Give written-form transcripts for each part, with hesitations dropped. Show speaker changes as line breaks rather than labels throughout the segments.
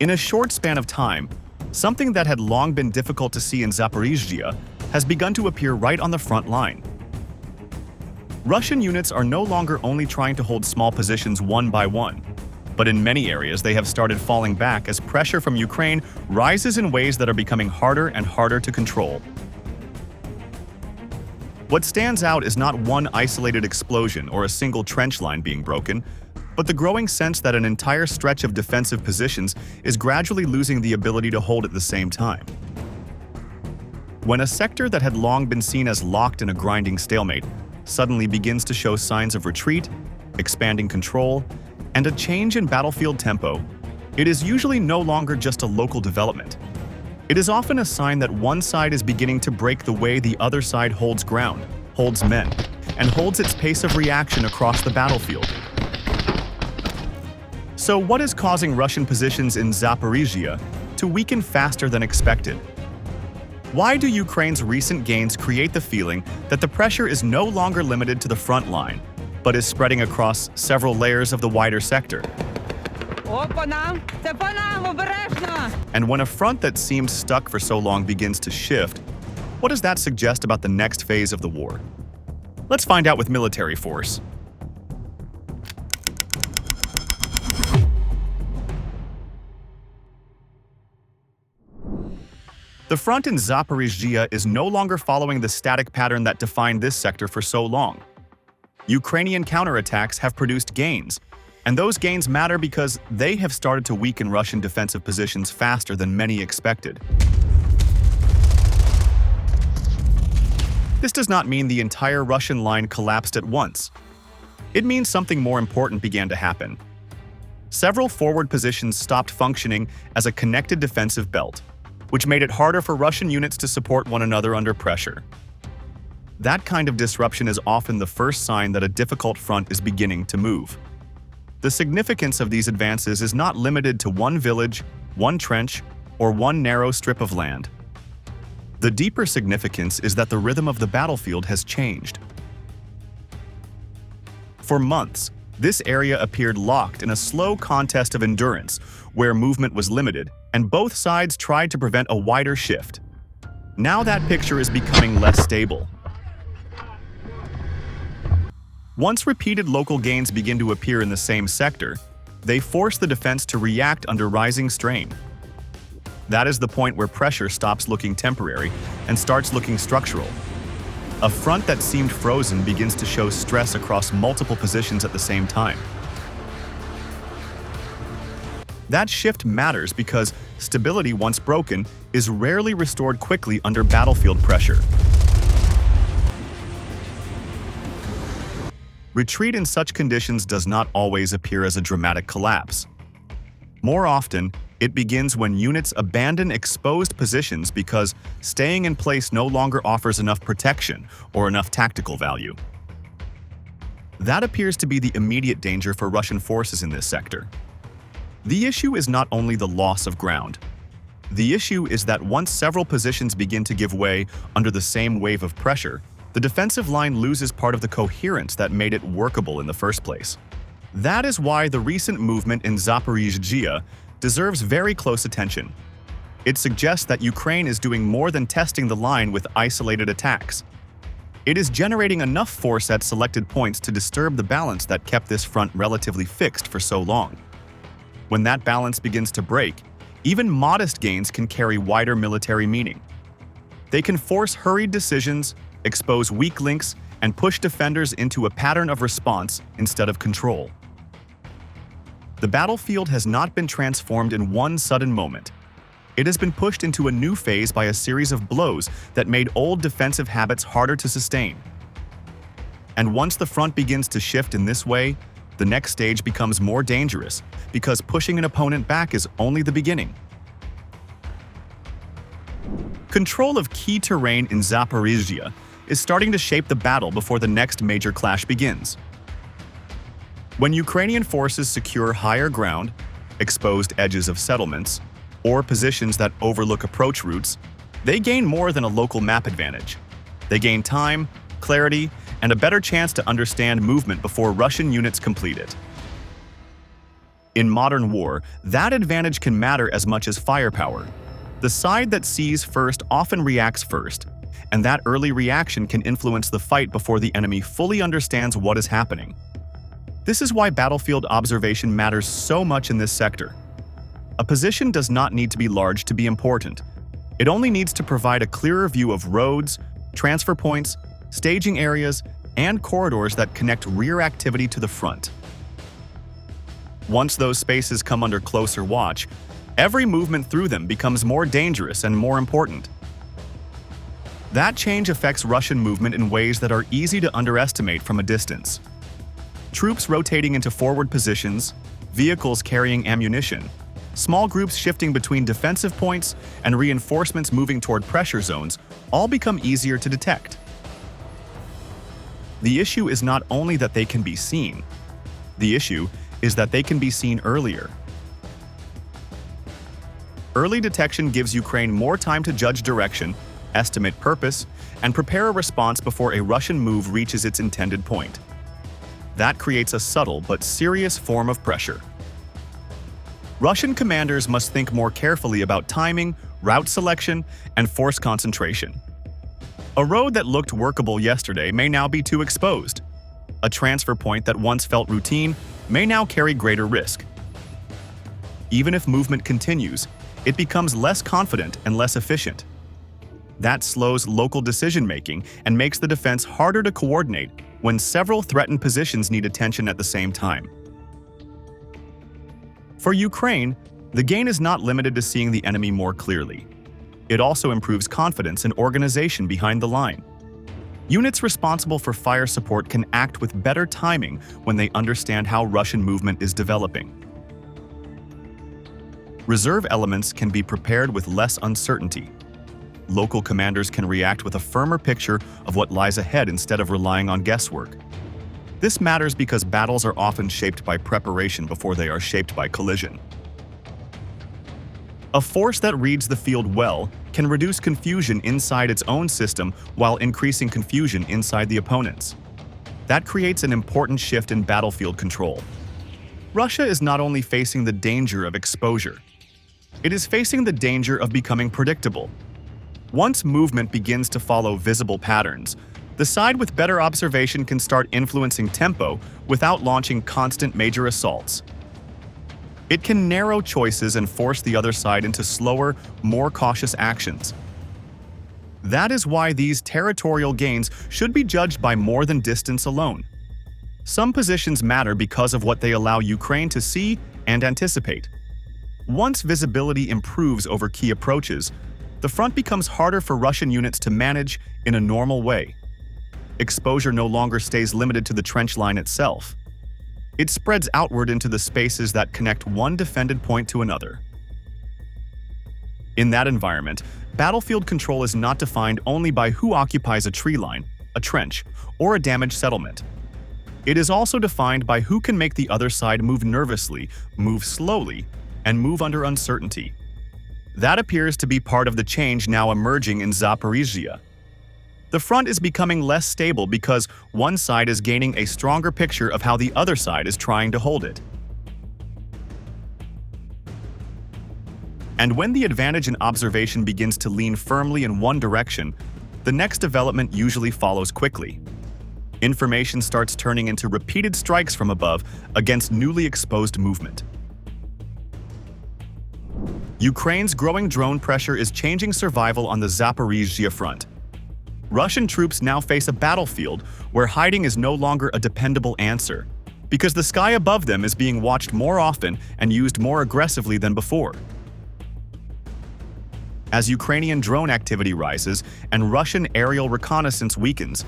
In a short span of time, something that had long been difficult to see in Zaporizhzhia has begun to appear right on the front line. Russian units are no longer only trying to hold small positions one by one, but in many areas they have started falling back as pressure from Ukraine rises in ways that are becoming harder and harder to control. What stands out is not one isolated explosion or a single trench line being broken, but the growing sense that an entire stretch of defensive positions is gradually losing the ability to hold at the same time. When a sector that had long been seen as locked in a grinding stalemate suddenly begins to show signs of retreat, expanding control, and a change in battlefield tempo, it is usually no longer just a local development. It is often a sign that one side is beginning to break the way the other side holds ground, holds men, and holds its pace of reaction across the battlefield. So what is causing Russian positions in Zaporizhzhia to weaken faster than expected? Why do Ukraine's recent gains create the feeling that the pressure is no longer limited to the front line, but is spreading across several layers of the wider sector? And when a front that seemed stuck for so long begins to shift, what does that suggest about the next phase of the war? Let's find out with military force. The front in Zaporizhzhia is no longer following the static pattern that defined this sector for so long. Ukrainian counterattacks have produced gains, and those gains matter because they have started to weaken Russian defensive positions faster than many expected. This does not mean the entire Russian line collapsed at once. It means something more important began to happen. Several forward positions stopped functioning as a connected defensive belt, which made it harder for Russian units to support one another under pressure. That kind of disruption is often the first sign that a difficult front is beginning to move. The significance of these advances is not limited to one village, one trench, or one narrow strip of land. The deeper significance is that the rhythm of the battlefield has changed. For months, this area appeared locked in a slow contest of endurance, where movement was limited, and both sides tried to prevent a wider shift. Now that picture is becoming less stable. Once repeated local gains begin to appear in the same sector, they force the defense to react under rising strain. That is the point where pressure stops looking temporary and starts looking structural. A front that seemed frozen begins to show stress across multiple positions at the same time. That shift matters because stability, once broken, is rarely restored quickly under battlefield pressure. Retreat in such conditions does not always appear as a dramatic collapse. More often, it begins when units abandon exposed positions because staying in place no longer offers enough protection or enough tactical value. That appears to be the immediate danger for Russian forces in this sector. The issue is not only the loss of ground. The issue is that once several positions begin to give way under the same wave of pressure, the defensive line loses part of the coherence that made it workable in the first place. That is why the recent movement in Zaporizhzhia deserves very close attention. It suggests that Ukraine is doing more than testing the line with isolated attacks. It is generating enough force at selected points to disturb the balance that kept this front relatively fixed for so long. When that balance begins to break, even modest gains can carry wider military meaning. They can force hurried decisions, expose weak links, and push defenders into a pattern of response instead of control. The battlefield has not been transformed in one sudden moment. It has been pushed into a new phase by a series of blows that made old defensive habits harder to sustain. And once the front begins to shift in this way, the next stage becomes more dangerous because pushing an opponent back is only the beginning. Control of key terrain in Zaporizhzhia is starting to shape the battle before the next major clash begins. When Ukrainian forces secure higher ground, exposed edges of settlements, or positions that overlook approach routes, they gain more than a local map advantage. They gain time, clarity, and a better chance to understand movement before Russian units complete it. In modern war, that advantage can matter as much as firepower. The side that sees first often reacts first, and that early reaction can influence the fight before the enemy fully understands what is happening. This is why battlefield observation matters so much in this sector. A position does not need to be large to be important. It only needs to provide a clearer view of roads, transfer points, staging areas, and corridors that connect rear activity to the front. Once those spaces come under closer watch, every movement through them becomes more dangerous and more important. That change affects Russian movement in ways that are easy to underestimate from a distance. Troops rotating into forward positions, vehicles carrying ammunition, small groups shifting between defensive points, and reinforcements moving toward pressure zones all become easier to detect. The issue is not only that they can be seen. The issue is that they can be seen earlier. Early detection gives Ukraine more time to judge direction, estimate purpose, and prepare a response before a Russian move reaches its intended point. That creates a subtle but serious form of pressure. Russian commanders must think more carefully about timing, route selection, and force concentration. A road that looked workable yesterday may now be too exposed. A transfer point that once felt routine may now carry greater risk. Even if movement continues, it becomes less confident and less efficient. That slows local decision-making and makes the defense harder to coordinate when several threatened positions need attention at the same time. For Ukraine, the gain is not limited to seeing the enemy more clearly. It also improves confidence and organization behind the line. Units responsible for fire support can act with better timing when they understand how Russian movement is developing. Reserve elements can be prepared with less uncertainty. Local commanders can react with a firmer picture of what lies ahead instead of relying on guesswork. This matters because battles are often shaped by preparation before they are shaped by collision. A force that reads the field well can reduce confusion inside its own system while increasing confusion inside the opponent's. That creates an important shift in battlefield control. Russia is not only facing the danger of exposure, it is facing the danger of becoming predictable. Once movement begins to follow visible patterns, the side with better observation can start influencing tempo without launching constant major assaults. It can narrow choices and force the other side into slower, more cautious actions. That is why these territorial gains should be judged by more than distance alone. Some positions matter because of what they allow Ukraine to see and anticipate. Once visibility improves over key approaches, the front becomes harder for Russian units to manage in a normal way. Exposure no longer stays limited to the trench line itself. It spreads outward into the spaces that connect one defended point to another. In that environment, battlefield control is not defined only by who occupies a tree line, a trench, or a damaged settlement. It is also defined by who can make the other side move nervously, move slowly, and move under uncertainty. That appears to be part of the change now emerging in Zaporizhzhia. The front is becoming less stable because one side is gaining a stronger picture of how the other side is trying to hold it. And when the advantage in observation begins to lean firmly in one direction, the next development usually follows quickly. Information starts turning into repeated strikes from above against newly exposed movement. Ukraine's growing drone pressure is changing survival on the Zaporizhzhia front. Russian troops now face a battlefield where hiding is no longer a dependable answer, because the sky above them is being watched more often and used more aggressively than before. As Ukrainian drone activity rises and Russian aerial reconnaissance weakens,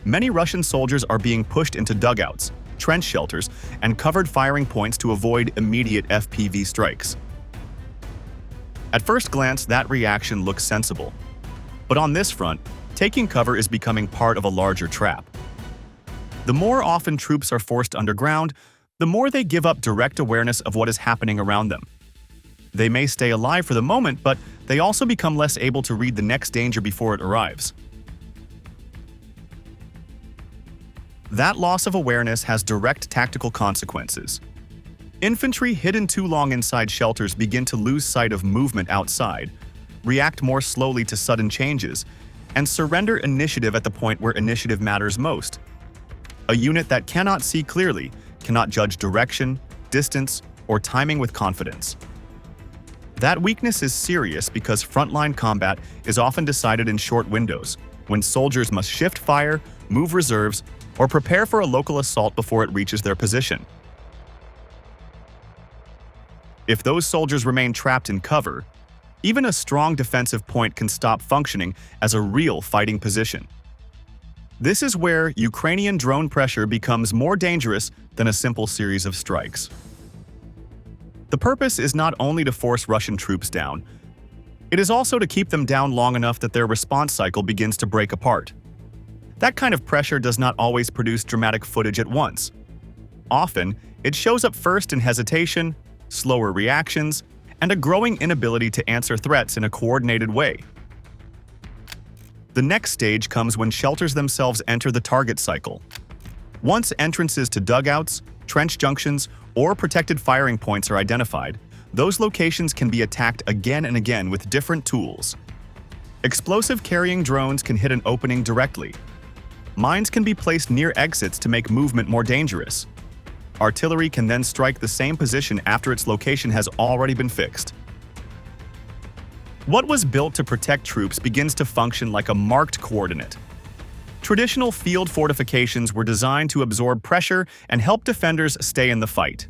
many Russian soldiers are being pushed into dugouts, trench shelters, and covered firing points to avoid immediate FPV strikes. At first glance, that reaction looks sensible. But on this front, taking cover is becoming part of a larger trap. The more often troops are forced underground, the more they give up direct awareness of what is happening around them. They may stay alive for the moment, but they also become less able to read the next danger before it arrives. That loss of awareness has direct tactical consequences. Infantry hidden too long inside shelters begin to lose sight of movement outside, react more slowly to sudden changes, and surrender initiative at the point where initiative matters most. A unit that cannot see clearly, cannot judge direction, distance, or timing with confidence. That weakness is serious because frontline combat is often decided in short windows, when soldiers must shift fire, move reserves, or prepare for a local assault before it reaches their position. If those soldiers remain trapped in cover, even a strong defensive point can stop functioning as a real fighting position. This is where Ukrainian drone pressure becomes more dangerous than a simple series of strikes. The purpose is not only to force Russian troops down, it is also to keep them down long enough that their response cycle begins to break apart. That kind of pressure does not always produce dramatic footage at once. Often, it shows up first in hesitation, slower reactions, and a growing inability to answer threats in a coordinated way. The next stage comes when shelters themselves enter the target cycle. Once entrances to dugouts, trench junctions, or protected firing points are identified, those locations can be attacked again and again with different tools. Explosive-carrying drones can hit an opening directly. Mines can be placed near exits to make movement more dangerous. Artillery can then strike the same position after its location has already been fixed. What was built to protect troops begins to function like a marked coordinate. Traditional field fortifications were designed to absorb pressure and help defenders stay in the fight.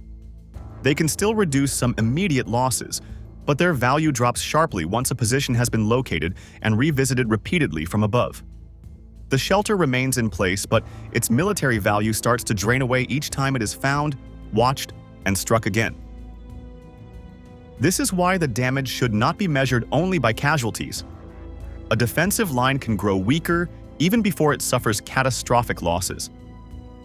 They can still reduce some immediate losses, but their value drops sharply once a position has been located and revisited repeatedly from above. The shelter remains in place, but its military value starts to drain away each time it is found, watched, and struck again. This is why the damage should not be measured only by casualties. A defensive line can grow weaker even before it suffers catastrophic losses.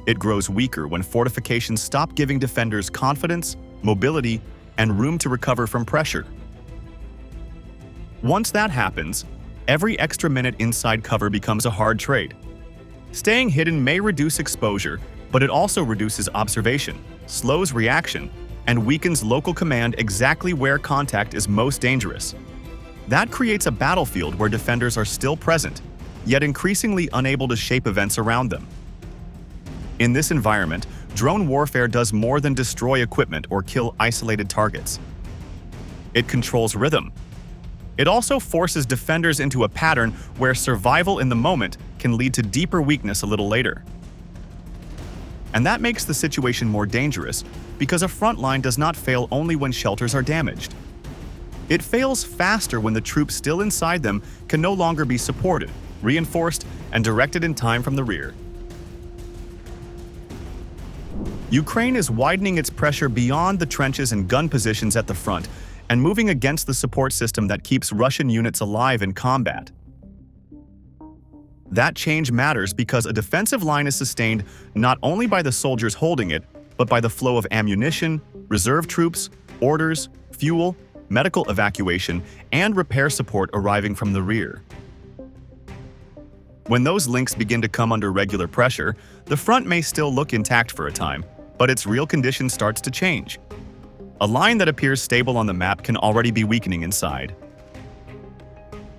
It grows weaker when fortifications stop giving defenders confidence, mobility, and room to recover from pressure. Once that happens, every extra minute inside cover becomes a hard trade. Staying hidden may reduce exposure, but it also reduces observation, slows reaction, and weakens local command exactly where contact is most dangerous. That creates a battlefield where defenders are still present, yet increasingly unable to shape events around them. In this environment, drone warfare does more than destroy equipment or kill isolated targets. It controls rhythm. It also forces defenders into a pattern where survival in the moment can lead to deeper weakness a little later. And that makes the situation more dangerous because a front line does not fail only when shelters are damaged. It fails faster when the troops still inside them can no longer be supported, reinforced, and directed in time from the rear. Ukraine is widening its pressure beyond the trenches and gun positions at the front and moving against the support system that keeps Russian units alive in combat. That change matters because a defensive line is sustained not only by the soldiers holding it, but by the flow of ammunition, reserve troops, orders, fuel, medical evacuation, and repair support arriving from the rear. When those links begin to come under regular pressure, the front may still look intact for a time, but its real condition starts to change. A line that appears stable on the map can already be weakening inside.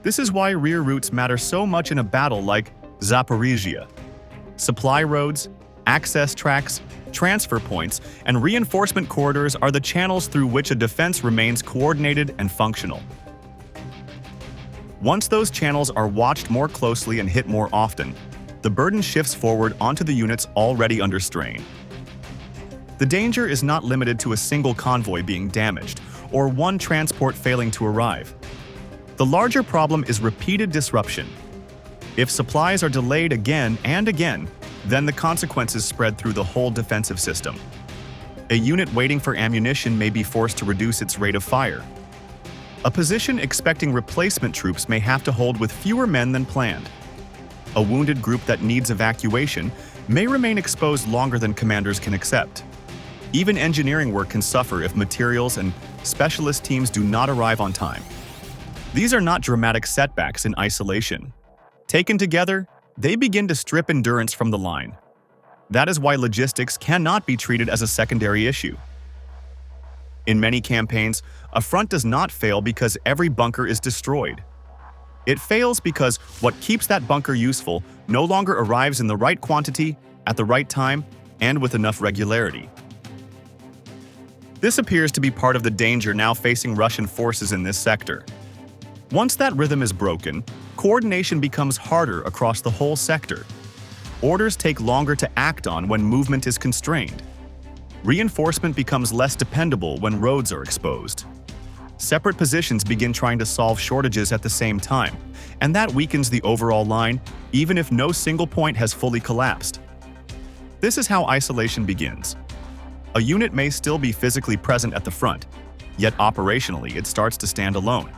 This is why rear routes matter so much in a battle like Zaporizhzhia. Supply roads, access tracks, transfer points, and reinforcement corridors are the channels through which a defense remains coordinated and functional. Once those channels are watched more closely and hit more often, the burden shifts forward onto the units already under strain. The danger is not limited to a single convoy being damaged or one transport failing to arrive. The larger problem is repeated disruption. If supplies are delayed again and again, then the consequences spread through the whole defensive system. A unit waiting for ammunition may be forced to reduce its rate of fire. A position expecting replacement troops may have to hold with fewer men than planned. A wounded group that needs evacuation may remain exposed longer than commanders can accept. Even engineering work can suffer if materials and specialist teams do not arrive on time. These are not dramatic setbacks in isolation. Taken together, they begin to strip endurance from the line. That is why logistics cannot be treated as a secondary issue. In many campaigns, a front does not fail because every bunker is destroyed. It fails because what keeps that bunker useful no longer arrives in the right quantity, at the right time, and with enough regularity. This appears to be part of the danger now facing Russian forces in this sector. Once that rhythm is broken, coordination becomes harder across the whole sector. Orders take longer to act on when movement is constrained. Reinforcement becomes less dependable when roads are exposed. Separate positions begin trying to solve shortages at the same time, and that weakens the overall line, even if no single point has fully collapsed. This is how isolation begins. A unit may still be physically present at the front, yet operationally it starts to stand alone.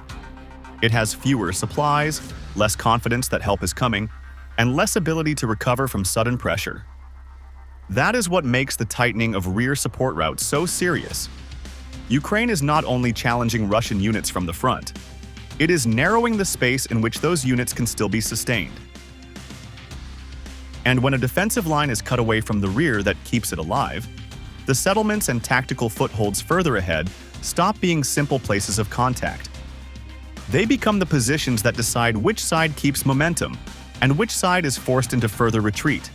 It has fewer supplies, less confidence that help is coming, and less ability to recover from sudden pressure. That is what makes the tightening of rear support routes so serious. Ukraine is not only challenging Russian units from the front, it is narrowing the space in which those units can still be sustained. And when a defensive line is cut away from the rear that keeps it alive, the settlements and tactical footholds further ahead stop being simple places of contact. They become the positions that decide which side keeps momentum and which side is forced into further retreat.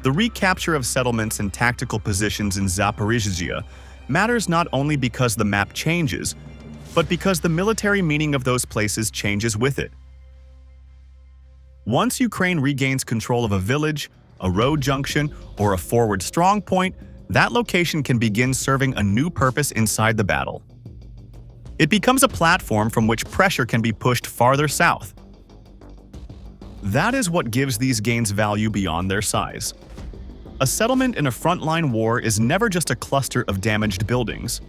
The recapture of settlements and tactical positions in Zaporizhzhia matters not only because the map changes, but because the military meaning of those places changes with it. Once Ukraine regains control of a village, a road junction, or a forward strong point, that location can begin serving a new purpose inside the battle. It becomes a platform from which pressure can be pushed farther south. That is what gives these gains value beyond their size. A settlement in a frontline war is never just a cluster of damaged buildings.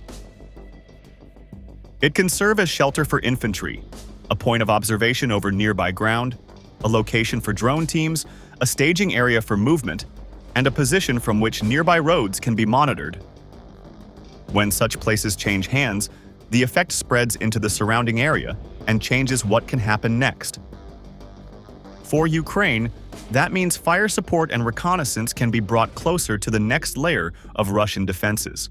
It can serve as shelter for infantry, a point of observation over nearby ground, a location for drone teams, a staging area for movement, and a position from which nearby roads can be monitored. When such places change hands, the effect spreads into the surrounding area and changes what can happen next. For Ukraine, that means fire support and reconnaissance can be brought closer to the next layer of Russian defenses.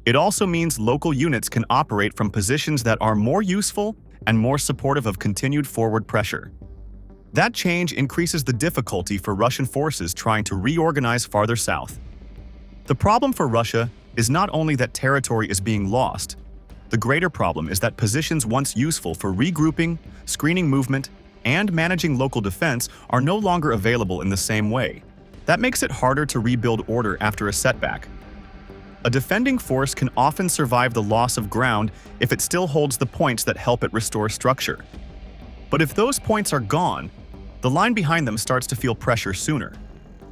It also means local units can operate from positions that are more useful and more supportive of continued forward pressure. That change increases the difficulty for Russian forces trying to reorganize farther south. The problem for Russia is not only that territory is being lost. The greater problem is that positions once useful for regrouping, screening movement, and managing local defense are no longer available in the same way. That makes it harder to rebuild order after a setback. A defending force can often survive the loss of ground if it still holds the points that help it restore structure. But if those points are gone, the line behind them starts to feel pressure sooner.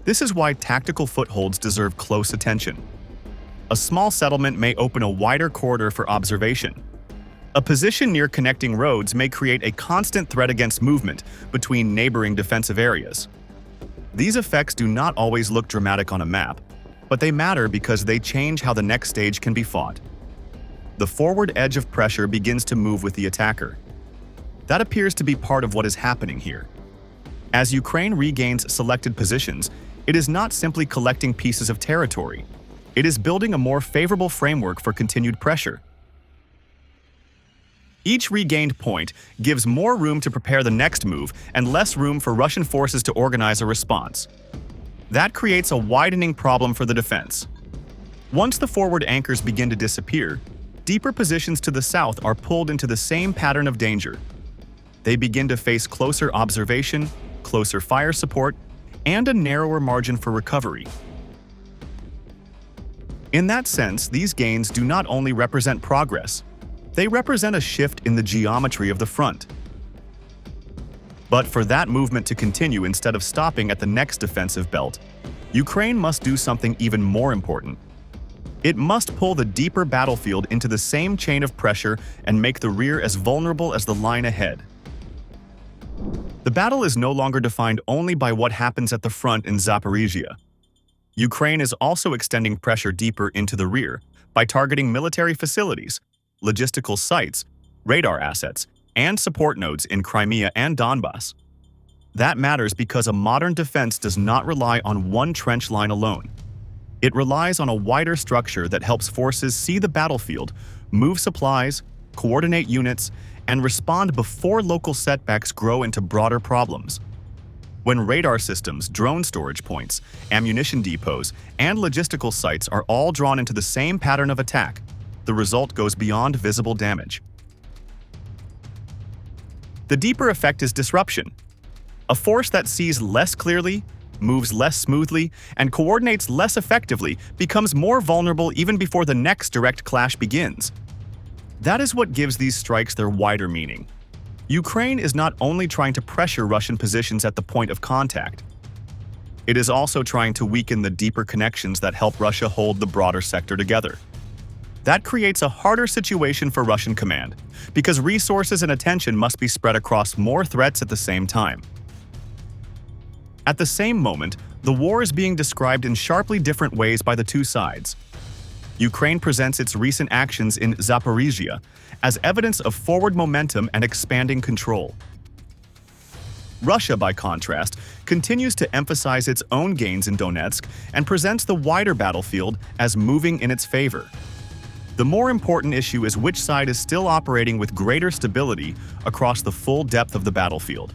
This is why tactical footholds deserve close attention. A small settlement may open a wider corridor for observation. A position near connecting roads may create a constant threat against movement between neighboring defensive areas. These effects do not always look dramatic on a map, but they matter because they change how the next stage can be fought. The forward edge of pressure begins to move with the attacker. That appears to be part of what is happening here. As Ukraine regains selected positions, it is not simply collecting pieces of territory. It is building a more favorable framework for continued pressure. Each regained point gives more room to prepare the next move and less room for Russian forces to organize a response. That creates a widening problem for the defense. Once the forward anchors begin to disappear, deeper positions to the south are pulled into the same pattern of danger. They begin to face closer observation, closer fire support, and a narrower margin for recovery. In that sense, these gains do not only represent progress, they represent a shift in the geometry of the front. But for that movement to continue instead of stopping at the next defensive belt, Ukraine must do something even more important. It must pull the deeper battlefield into the same chain of pressure and make the rear as vulnerable as the line ahead. The battle is no longer defined only by what happens at the front in Zaporizhzhia. Ukraine is also extending pressure deeper into the rear by targeting military facilities, logistical sites, radar assets, and support nodes in Crimea and Donbass. That matters because a modern defense does not rely on one trench line alone. It relies on a wider structure that helps forces see the battlefield, move supplies, coordinate units, and respond before local setbacks grow into broader problems. When radar systems, drone storage points, ammunition depots, and logistical sites are all drawn into the same pattern of attack, the result goes beyond visible damage. The deeper effect is disruption. A force that sees less clearly, moves less smoothly, and coordinates less effectively becomes more vulnerable even before the next direct clash begins. That is what gives these strikes their wider meaning. Ukraine is not only trying to pressure Russian positions at the point of contact, it is also trying to weaken the deeper connections that help Russia hold the broader sector together. That creates a harder situation for Russian command, because resources and attention must be spread across more threats at the same time. At the same moment, the war is being described in sharply different ways by the two sides. Ukraine presents its recent actions in Zaporizhzhia as evidence of forward momentum and expanding control. Russia, by contrast, continues to emphasize its own gains in Donetsk and presents the wider battlefield as moving in its favor. The more important issue is which side is still operating with greater stability across the full depth of the battlefield.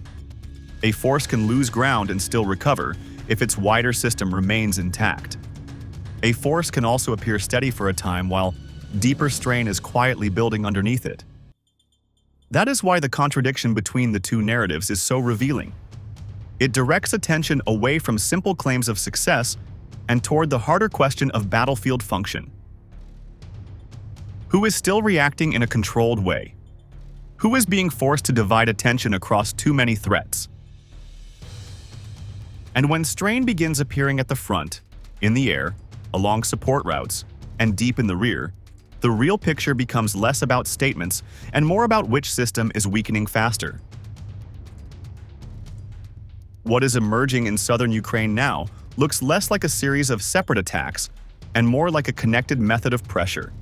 A force can lose ground and still recover if its wider system remains intact. A force can also appear steady for a time while deeper strain is quietly building underneath it. That is why the contradiction between the two narratives is so revealing. It directs attention away from simple claims of success and toward the harder question of battlefield function. Who is still reacting in a controlled way? Who is being forced to divide attention across too many threats? And when strain begins appearing at the front, in the air, along support routes, and deep in the rear, the real picture becomes less about statements and more about which system is weakening faster. What is emerging in southern Ukraine now looks less like a series of separate attacks and more like a connected method of pressure.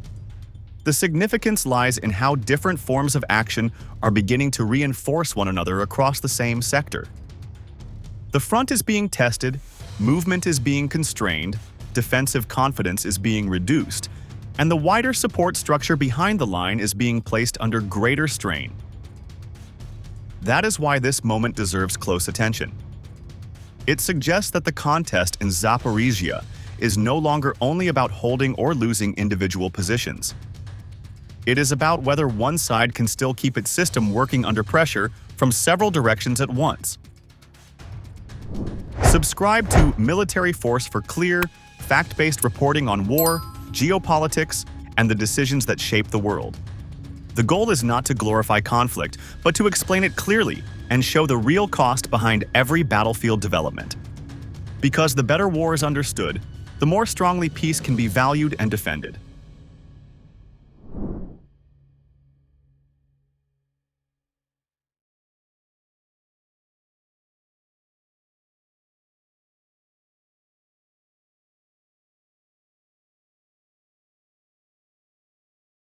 The significance lies in how different forms of action are beginning to reinforce one another across the same sector. The front is being tested, movement is being constrained, defensive confidence is being reduced, and the wider support structure behind the line is being placed under greater strain. That is why this moment deserves close attention. It suggests that the contest in Zaporizhzhia is no longer only about holding or losing individual positions. It is about whether one side can still keep its system working under pressure from several directions at once. Subscribe to Military Force for clear, fact-based reporting on war, geopolitics, and the decisions that shape the world. The goal is not to glorify conflict, but to explain it clearly and show the real cost behind every battlefield development. Because the better war is understood, the more strongly peace can be valued and defended.